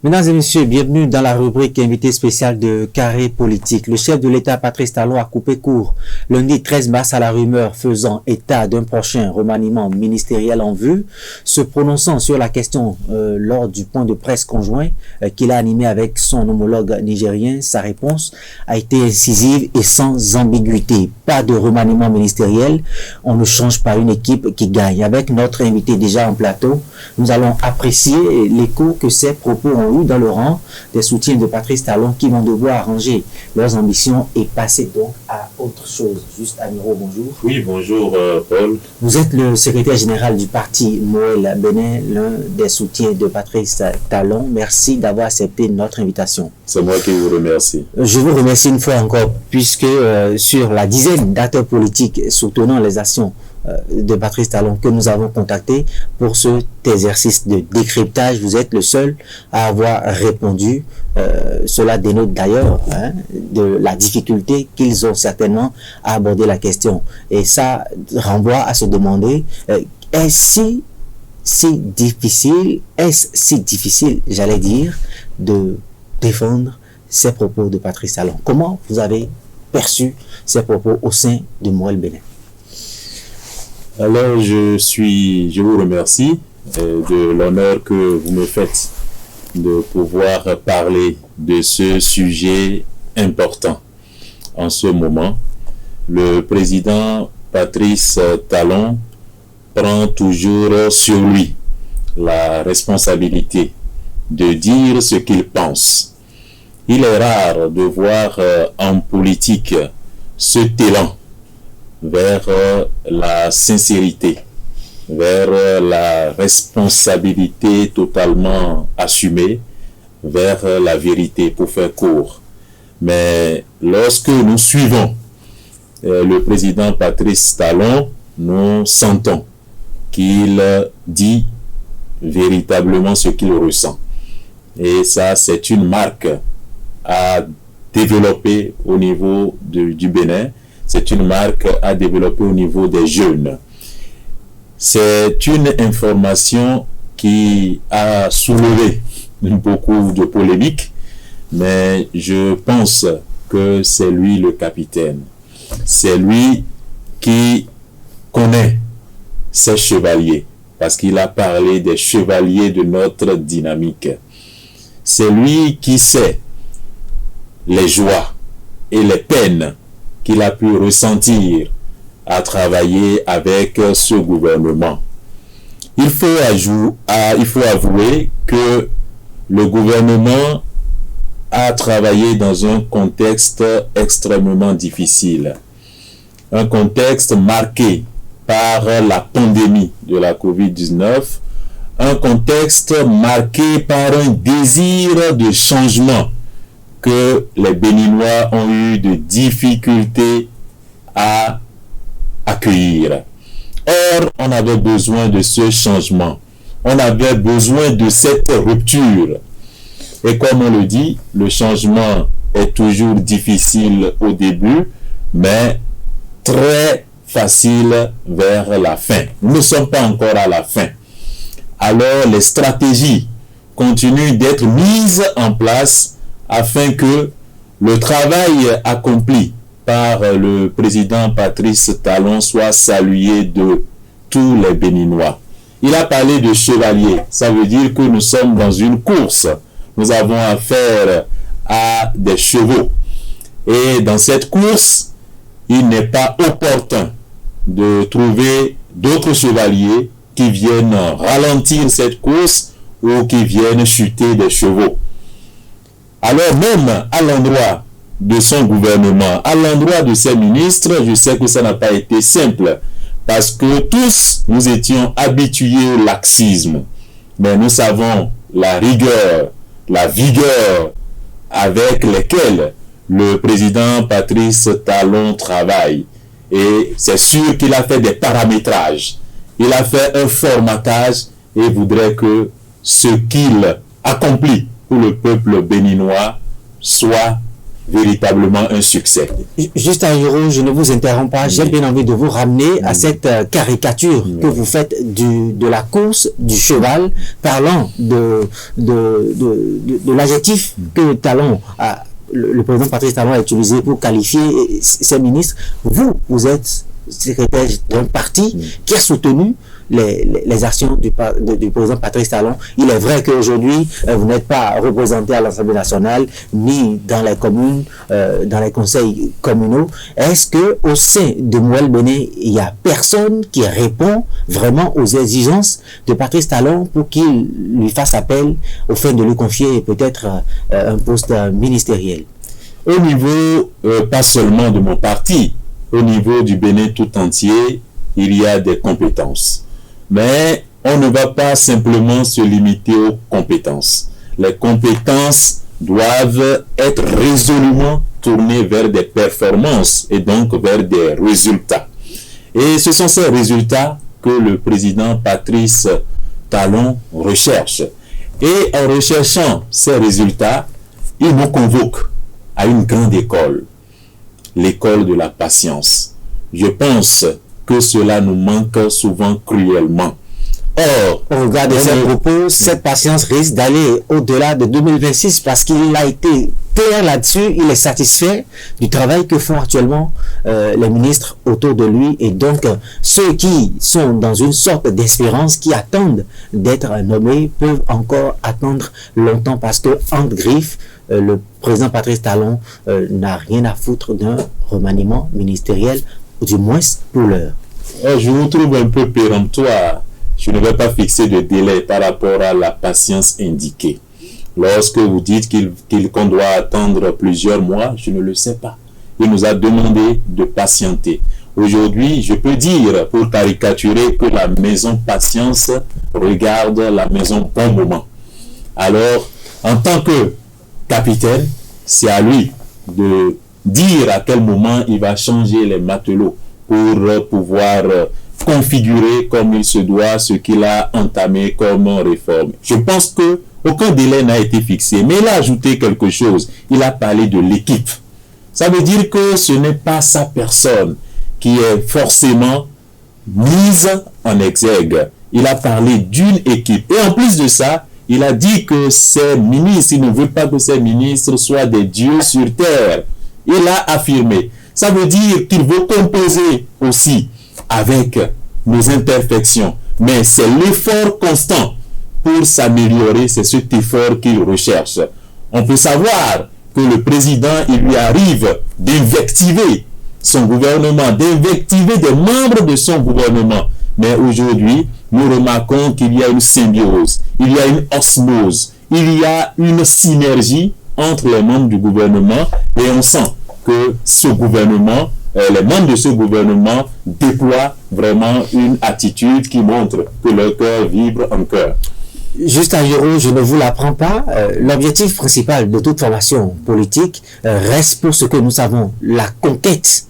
Mesdames et messieurs, bienvenue dans la rubrique invité spéciale de Carré Politique. Le chef de l'État, Patrice Talon, a coupé court lundi 13 mars à la rumeur faisant état d'un prochain remaniement ministériel en vue, se prononçant sur la question lors du point de presse conjoint qu'il a animé avec son homologue nigérien. Sa réponse a été incisive et sans ambiguïté. Pas de remaniement ministériel, on ne change pas une équipe qui gagne. Avec notre invité déjà en plateau, nous allons apprécier l'écho que ces propos ont dans le rang des soutiens de Patrice Talon qui vont devoir arranger leurs ambitions et passer donc à autre chose. Juste Amiro, bonjour. Oui, bonjour Paul. Vous êtes le secrétaire général du parti Moël Bénin, l'un des soutiens de Patrice Talon. Merci d'avoir accepté notre invitation. C'est moi qui vous remercie. Je vous remercie une fois encore puisque sur la dizaine d'acteurs politiques soutenant les actions de Patrice Talon que nous avons contacté pour cet exercice de décryptage, vous êtes le seul à avoir répondu. Cela dénote d'ailleurs de la difficulté qu'ils ont certainement à aborder la question. Et ça renvoie à se demander est-ce si difficile, j'allais dire, de défendre ces propos de Patrice Talon. Comment vous avez perçu ces propos au sein de Moël Bénin? Alors, je vous remercie de l'honneur que vous me faites de pouvoir parler de ce sujet important. En ce moment, le président Patrice Talon prend toujours sur lui la responsabilité de dire ce qu'il pense. Il est rare de voir en politique ce talent vers la sincérité, vers la responsabilité totalement assumée, vers la vérité pour faire court. Mais lorsque nous suivons le président Patrice Talon, nous sentons qu'il dit véritablement ce qu'il ressent. Et ça, c'est une marque à développer au niveau du Bénin. C'est une marque à développer au niveau des jeunes. C'est une information qui a soulevé beaucoup de polémiques, mais je pense que c'est lui le capitaine. C'est lui qui connaît ses chevaliers, parce qu'il a parlé des chevaliers de notre dynamique. C'est lui qui sait les joies et les peines qu'il a pu ressentir à travailler avec ce gouvernement. Il faut avouer que le gouvernement a travaillé dans un contexte extrêmement difficile. Un contexte marqué par la pandémie de la COVID-19, un contexte marqué par un désir de changement que les Béninois ont eu de difficultés à accueillir. Or, on avait besoin de ce changement. On avait besoin de cette rupture. Et comme on le dit, le changement est toujours difficile au début, mais très facile vers la fin. Nous ne sommes pas encore à la fin. Alors, les stratégies continuent d'être mises en place afin que le travail accompli par le président Patrice Talon soit salué de tous les Béninois. Il a parlé de chevalier. Ça veut dire que nous sommes dans une course. Nous avons affaire à des chevaux. Et dans cette course, il n'est pas opportun de trouver d'autres chevaliers qui viennent ralentir cette course ou qui viennent chuter des chevaux. Alors même à l'endroit de son gouvernement, à l'endroit de ses ministres, je sais que ça n'a pas été simple, parce que tous nous étions habitués au laxisme. Mais nous savons la rigueur, la vigueur avec lesquelles le président Patrice Talon travaille. Et c'est sûr qu'il a fait des paramétrages. Il a fait un formatage et voudrait que ce qu'il accomplit pour le peuple béninois soit véritablement un succès. Juste un euro, je ne vous interromps pas, j'ai bien envie de vous ramener à cette caricature que vous faites de la course du cheval, parlant de l'adjectif que Talon a, le président Patrice Talon a utilisé pour qualifier ses ministres. Vous êtes secrétaire d'un parti qui a soutenu les actions du président Patrice Talon. Il est vrai qu'aujourd'hui, vous n'êtes pas représenté à l'Assemblée nationale, ni dans les communes, dans les conseils communaux. Est-ce qu'au sein de Moël Béné, il n'y a personne qui répond vraiment aux exigences de Patrice Talon pour qu'il lui fasse appel au fait de lui confier peut-être un poste ministériel? Au niveau, pas seulement de mon parti, au niveau du Bénin tout entier, il y a des compétences. Mais on ne va pas simplement se limiter aux compétences. Les compétences doivent être résolument tournées vers des performances et donc vers des résultats. Et ce sont ces résultats que le président Patrice Talon recherche. Et en recherchant ces résultats, il nous convoque à une grande école, l'école de la patience. Je pense que cela nous manque souvent cruellement. Or, au regard de ces propos, cette patience risque d'aller au-delà de 2026 parce qu'il a été clair là-dessus, il est satisfait du travail que font actuellement les ministres autour de lui, et donc ceux qui sont dans une sorte d'espérance, qui attendent d'être nommés, peuvent encore attendre longtemps parce que entre griffes, le président Patrice Talon n'a rien à foutre d'un remaniement ministériel, ou du moins pour l'heure. Je vous trouve un peu péremptoire. Je ne vais pas fixer de délai par rapport à la patience indiquée. Lorsque vous dites qu'on doit attendre plusieurs mois, je ne le sais pas. Il nous a demandé de patienter. Aujourd'hui, je peux dire, pour caricaturer, que la maison patience regarde la maison bon moment. Alors, en tant que capitaine, c'est à lui de dire à quel moment il va changer les matelots pour pouvoir configurer comme il se doit ce qu'il a entamé comme réforme. Je pense que aucun délai n'a été fixé, mais il a ajouté quelque chose. Il a parlé de l'équipe. Ça veut dire que ce n'est pas sa personne qui est forcément mise en exergue. Il a parlé d'une équipe. Et en plus de ça, il a dit que ces ministres, il ne veut pas que ces ministres soient des dieux sur terre. Il a affirmé. Ça veut dire qu'il veut composer aussi avec nos imperfections. Mais c'est l'effort constant pour s'améliorer, c'est cet effort qu'il recherche. On peut savoir que le président, il lui arrive d'invectiver son gouvernement, d'invectiver des membres de son gouvernement. Mais aujourd'hui, nous remarquons qu'il y a une symbiose, il y a une osmose, il y a une synergie entre les membres du gouvernement, et on sent que ce gouvernement, les membres de ce gouvernement déploient vraiment une attitude qui montre que leur cœur vibre en cœur. Juste à Jérôme, je ne vous l'apprends pas, l'objectif principal de toute formation politique reste, pour ce que nous savons, la conquête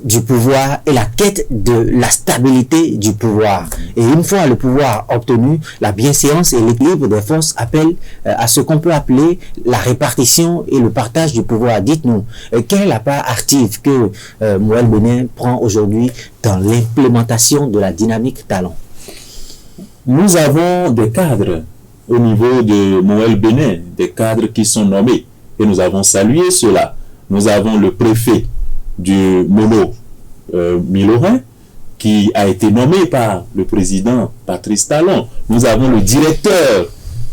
du pouvoir et la quête de la stabilité du pouvoir. Et une fois le pouvoir obtenu, la bienséance et l'équilibre des forces appellent à ce qu'on peut appeler la répartition et le partage du pouvoir. Dites-nous, quelle est la part active que Moël Béné prend aujourd'hui dans l'implémentation de la dynamique Talon? Nous avons des cadres au niveau de Moël Béné, des cadres qui sont nommés, et nous avons salué cela. Nous avons le préfet du Mono Milorin, qui a été nommé par le président Patrice Talon. Nous avons le directeur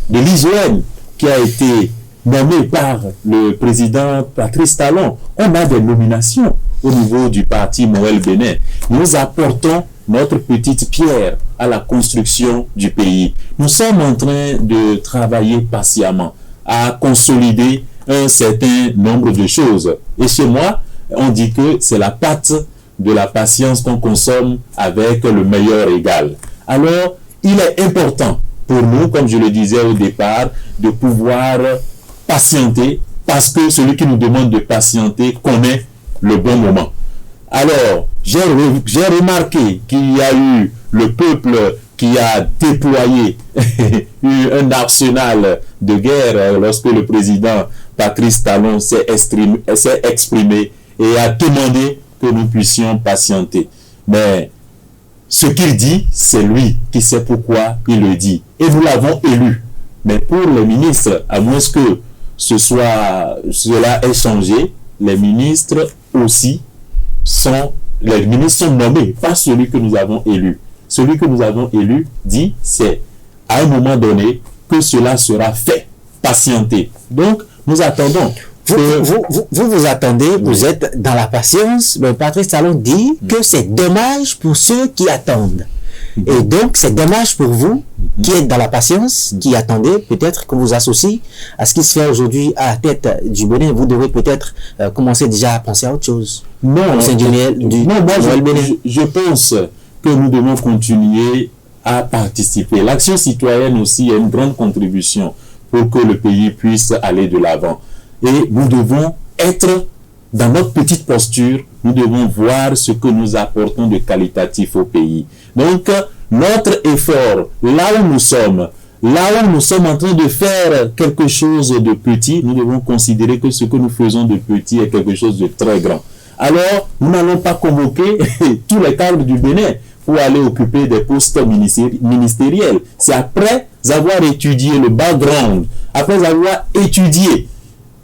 de l'ISOM, qui a été nommé par le président Patrice Talon. On a des nominations au niveau du parti Moël Béné. Nous apportons notre petite pierre à la construction du pays. Nous sommes en train de travailler patiemment à consolider un certain nombre de choses. Et chez moi, on dit que c'est la pâte de la patience qu'on consomme avec le meilleur égal. Alors, il est important pour nous, comme je le disais au départ, de pouvoir patienter, parce que celui qui nous demande de patienter connaît le bon moment. Alors, j'ai remarqué qu'il y a eu le peuple qui a déployé un arsenal de guerre lorsque le président Patrice Talon s'est exprimé et a demandé que nous puissions patienter. Mais ce qu'il dit, c'est lui qui sait pourquoi il le dit. Et nous l'avons élu. Mais pour les ministres, à moins que cela ait changé, les ministres aussi sont nommés, pas celui que nous avons élu. Celui que nous avons élu dit, c'est à un moment donné que cela sera fait. Patienter. Donc, nous attendons. Vous attendez, vous êtes dans la patience, mais Patrice Talon dit que c'est dommage pour ceux qui attendent. Et donc, c'est dommage pour vous qui êtes dans la patience, qui attendez, peut-être qu'on vous associe à ce qui se fait aujourd'hui à la tête du Bénin. Vous devez peut-être commencer déjà à penser à autre chose. Non, je pense que nous devons continuer à participer. L'action citoyenne aussi est une grande contribution pour que le pays puisse aller de l'avant. Et nous devons être dans notre petite posture, nous devons voir ce que nous apportons de qualitatif au pays. Donc, notre effort, là où nous sommes en train de faire quelque chose de petit, nous devons considérer que ce que nous faisons de petit est quelque chose de très grand. Alors, nous n'allons pas convoquer tous les cadres du Bénin pour aller occuper des postes ministériels. C'est après avoir étudié le background, après avoir étudié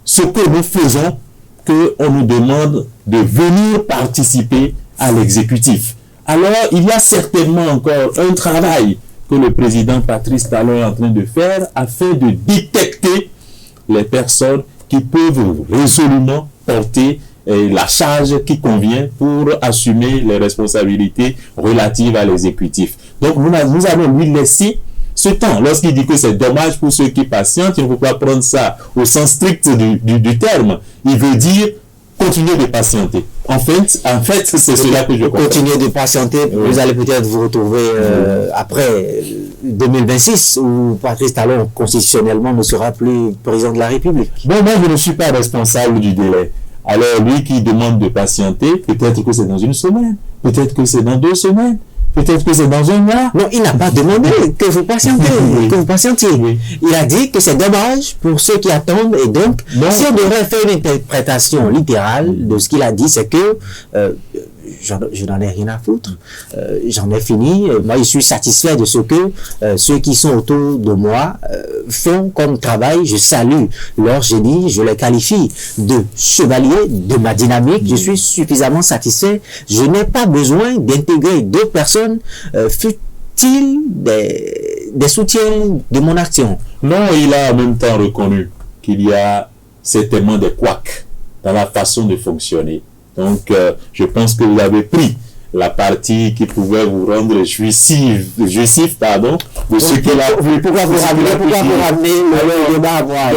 ce que nous faisons, qu'on nous demande de venir participer à l'exécutif. Alors, il y a certainement encore un travail que le président Patrice Talon est en train de faire afin de détecter les personnes qui peuvent résolument porter la charge qui convient pour assumer les responsabilités relatives à l'exécutif. Donc, nous allons lui laisser ce temps. Lorsqu'il dit que c'est dommage pour ceux qui patientent, il ne faut pas prendre ça au sens strict du terme. Il veut dire continuer de patienter. En fait, c'est cela que je comprends. Continuer de patienter, oui. Vous allez peut-être vous retrouver après 2026 où Patrice Talon constitutionnellement ne sera plus président de la République. Bon, moi je ne suis pas responsable du délai. Alors lui qui demande de patienter, peut-être que c'est dans une semaine, peut-être que c'est dans 2 semaines. Peut-être que c'est dans un mois. Non, il n'a pas demandé que vous patientiez. Oui. Que vous patientiez. Oui. Il a dit que c'est dommage pour ceux qui attendent. Et donc, si on devrait faire une interprétation littérale de ce qu'il a dit, c'est que je n'en ai rien à foutre. J'en ai fini. Moi, je suis satisfait de ce que ceux qui sont autour de moi font comme travail. Je salue leur génie. Je les qualifie de chevaliers de ma dynamique. Je suis suffisamment satisfait. Je n'ai pas besoin d'intégrer d'autres personnes, fut-il des soutiens de mon action. Non, il a en même temps reconnu qu'il y a certainement des couacs dans la façon de fonctionner. Donc, je pense que vous avez pris la partie qui pouvait vous rendre jouissif, de ce qu'il a... Pourquoi vous ramenez le débat à moi?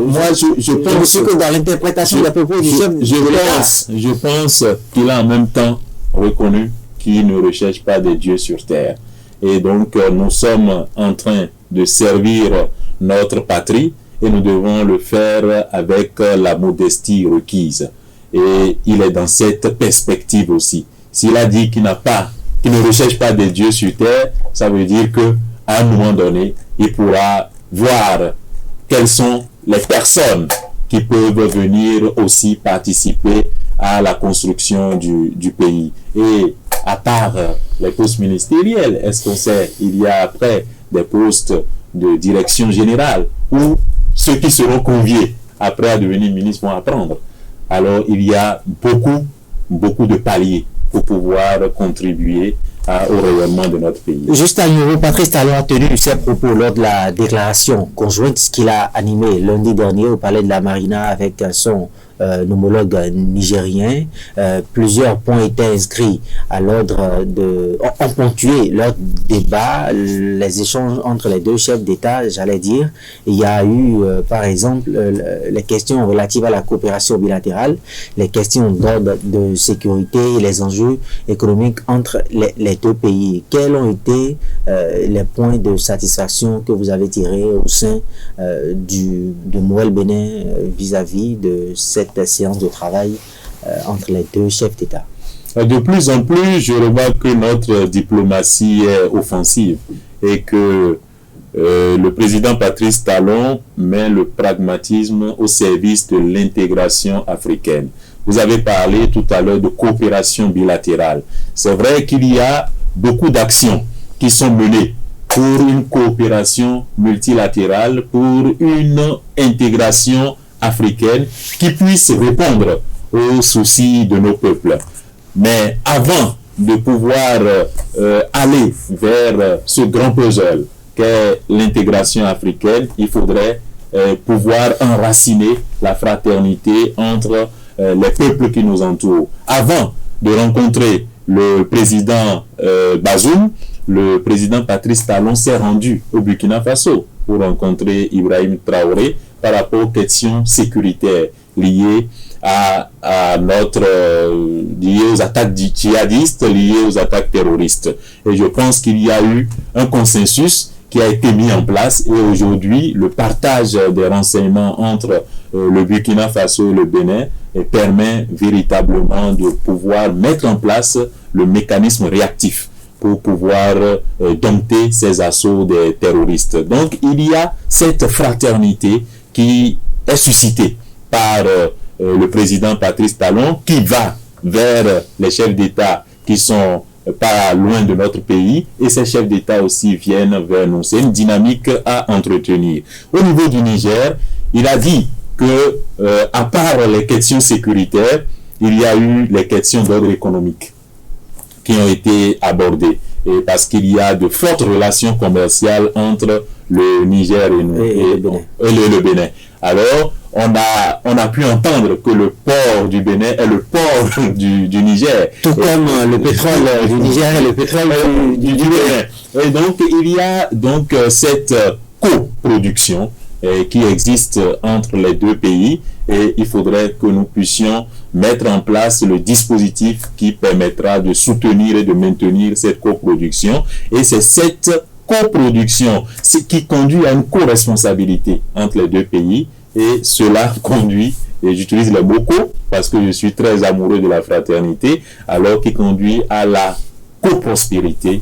Moi, je pense que dans l'interprétation des propos du chef je pense qu'il a en même temps reconnu qu'il ne recherche pas des dieux sur terre. Et donc, nous sommes en train de servir notre patrie et nous devons le faire avec la modestie requise. Et il est dans cette perspective aussi. S'il a dit qu'il ne recherche pas des dieux sur terre, ça veut dire que à un moment donné, il pourra voir quelles sont les personnes qui peuvent venir aussi participer à la construction du pays. Et à part les postes ministériels, est-ce qu'on sait, il y a après des postes de direction générale où ceux qui seront conviés après à devenir ministres vont apprendre. Alors, il y a beaucoup de paliers pour pouvoir contribuer au rayonnement de notre pays. Juste à nouveau, Patrice Talon a tenu ses propos lors de la déclaration conjointe qu'il a animée lundi dernier au Palais de la Marina avec son homologue nigérien. Plusieurs points étaient inscrits à l'ordre ont ponctué leur débat, les échanges entre les deux chefs d'État, j'allais dire. Il y a eu, par exemple, les questions relatives à la coopération bilatérale, les questions d'ordre de sécurité et les enjeux économiques entre les deux pays. Quels ont été les points de satisfaction que vous avez tirés au sein de Moël Bénin vis-à-vis de cette séance de travail entre les deux chefs d'État? De plus en plus, je remarque que notre diplomatie est offensive et que le président Patrice Talon met le pragmatisme au service de l'intégration africaine. Vous avez parlé tout à l'heure de coopération bilatérale. C'est vrai qu'il y a beaucoup d'actions qui sont menées pour une coopération multilatérale, pour une intégration africaine qui puisse répondre aux soucis de nos peuples. Mais avant de pouvoir aller vers ce grand puzzle qu'est l'intégration africaine, il faudrait pouvoir enraciner la fraternité entre les peuples qui nous entourent. Avant de rencontrer le président Bazoum, le président Patrice Talon s'est rendu au Burkina Faso pour rencontrer Ibrahim Traoré par rapport aux questions sécuritaires liées à liées aux attaques djihadistes, liées aux attaques terroristes. Et je pense qu'il y a eu un consensus qui a été mis en place, et aujourd'hui le partage des renseignements entre le Burkina Faso et le Bénin permet véritablement de pouvoir mettre en place le mécanisme réactif pour pouvoir dompter ces assauts des terroristes. Donc il y a cette fraternité qui est suscitée par le président Patrice Talon, qui va vers les chefs d'État qui sont pas loin de notre pays, et ces chefs d'État aussi viennent vers nous. C'est une dynamique à entretenir. Au niveau du Niger, il a dit que à part les questions sécuritaires, il y a eu les questions d'ordre économique qui ont été abordées, et parce qu'il y a de fortes relations commerciales entre le Niger et nous, le Bénin. Alors, on a pu entendre que le port du Bénin est le port du Niger. Tout comme le pétrole du Niger et le pétrole du Bénin. Et donc, il y a donc cette coproduction qui existe entre les deux pays, et il faudrait que nous puissions mettre en place le dispositif qui permettra de soutenir et de maintenir cette coproduction. Et c'est cette coproduction qui conduit à une co-responsabilité entre les deux pays, et cela conduit, et j'utilise le mot co parce que je suis très amoureux de la fraternité, alors qui conduit à la coprospérité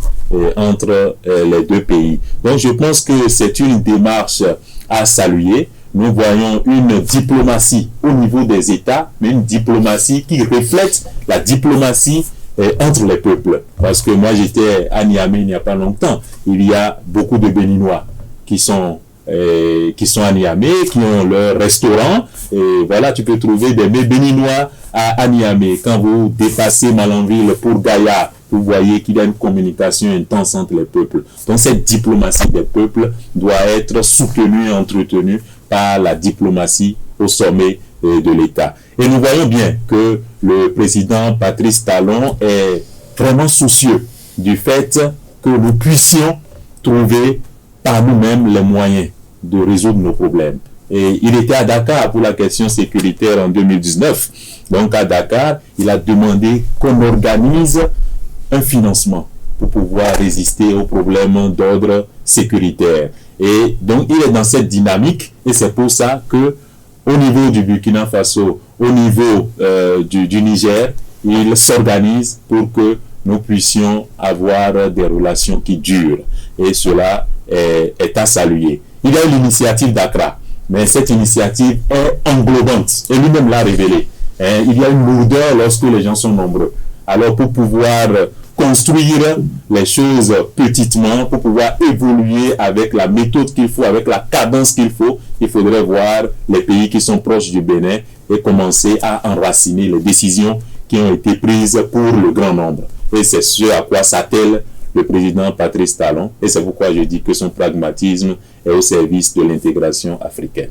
entre les deux pays. Donc je pense que c'est une démarche à saluer. Nous voyons une diplomatie au niveau des États, mais une diplomatie qui reflète la diplomatie entre les peuples. Parce que moi j'étais à Niamey il n'y a pas longtemps. Il y a beaucoup de Béninois qui sont à Niamey, qui ont leur restaurant, et voilà, tu peux trouver des mets béninois à Niamey. Quand vous dépassez Malanville pour Gaïa, vous voyez qu'il y a une communication intense entre les peuples. Donc cette diplomatie des peuples doit être soutenue et entretenue par la diplomatie au sommet de l'État. Et nous voyons bien que le président Patrice Talon est vraiment soucieux du fait que nous puissions trouver par nous-mêmes les moyens de résoudre nos problèmes. Et il était à Dakar pour la question sécuritaire en 2019. Donc à Dakar, il a demandé qu'on organise un financement pour pouvoir résister aux problèmes d'ordre sécuritaire. Et donc il est dans cette dynamique, et c'est pour ça que au niveau du Burkina Faso, au niveau du Niger, il s'organise pour que nous puissions avoir des relations qui durent. Et cela est à saluer. Il y a l'initiative d'Accra, mais cette initiative est englobante, et lui-même l'a révélé. Il y a une lourdeur lorsque les gens sont nombreux. Alors pour pouvoir construire les choses petitement, pour pouvoir évoluer avec la méthode qu'il faut, avec la cadence qu'il faut, il faudrait voir les pays qui sont proches du Bénin et commencer à enraciner les décisions qui ont été prises pour le grand nombre. Et c'est ce à quoi s'attelle le président Patrice Talon, et c'est pourquoi je dis que son pragmatisme est au service de l'intégration africaine.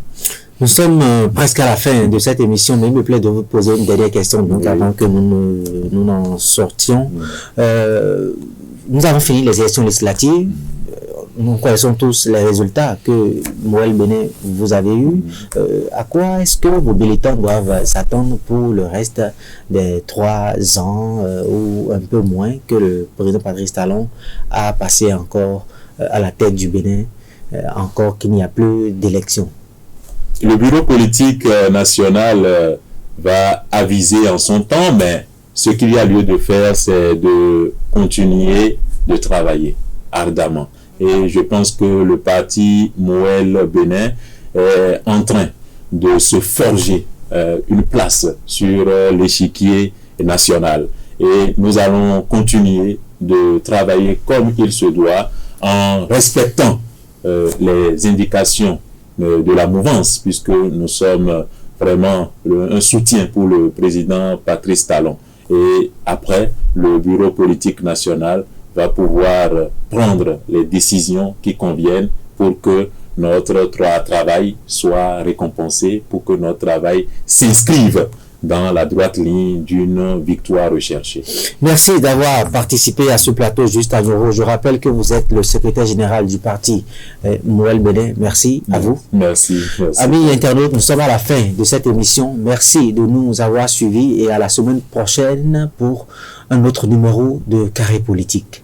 Nous sommes presque à la fin de cette émission, mais il me plaît de vous poser une dernière question, donc avant que nous n'en sortions. Nous avons fini les élections législatives. Nous connaissons tous les résultats que Moël Bénin vous avez eu. À quoi est-ce que vos militants doivent s'attendre pour le reste des 3 ans ou un peu moins que le président Patrice Talon a passé encore à la tête du Bénin, encore qu'il n'y a plus d'élections? Le bureau politique national va aviser en son temps, mais ce qu'il y a lieu de faire, c'est de continuer de travailler ardemment. Et je pense que le parti Moël Bénin est en train de se forger une place sur l'échiquier national. Et nous allons continuer de travailler comme il se doit en respectant les indications de la mouvance, puisque nous sommes vraiment un soutien pour le président Patrice Talon. Et après, le bureau politique national va pouvoir prendre les décisions qui conviennent pour que notre travail soit récompensé, pour que notre travail s'inscrive dans la droite ligne d'une victoire recherchée. Merci d'avoir participé à ce plateau juste à Nyoro. Je rappelle que vous êtes le secrétaire général du parti Moël Bénin. Merci à vous. Merci. Amis internautes, nous sommes à la fin de cette émission. Merci de nous avoir suivis et à la semaine prochaine pour un autre numéro de Carré Politique.